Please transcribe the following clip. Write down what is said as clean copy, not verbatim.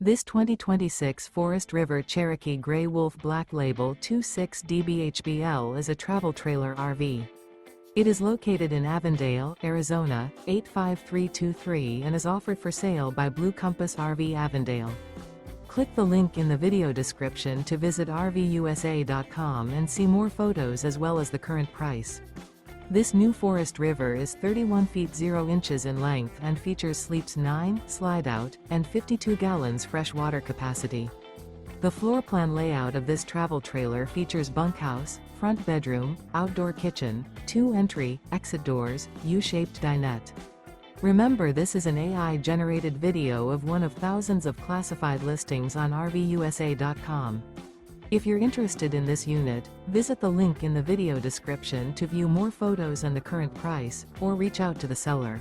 This 2026 Forest River Cherokee Grey Wolf Black Label 26DBHBL is a travel trailer RV. It is located in Avondale, Arizona, 85323 and is offered for sale by Blue Compass RV Avondale. Click the link in the video description to visit RVUSA.com and see more photos as well as the current price. This new Forest River is 31 feet 0 inches in length and features sleeps 9, slide-out, and 52 gallons fresh water capacity. The floor plan layout of this travel trailer features bunkhouse, front bedroom, outdoor kitchen, 2 entry, exit doors, U-shaped dinette. Remember, this is an AI-generated video of one of thousands of classified listings on RVUSA.com. If you're interested in this unit, visit the link in the video description to view more photos and the current price, or reach out to the seller.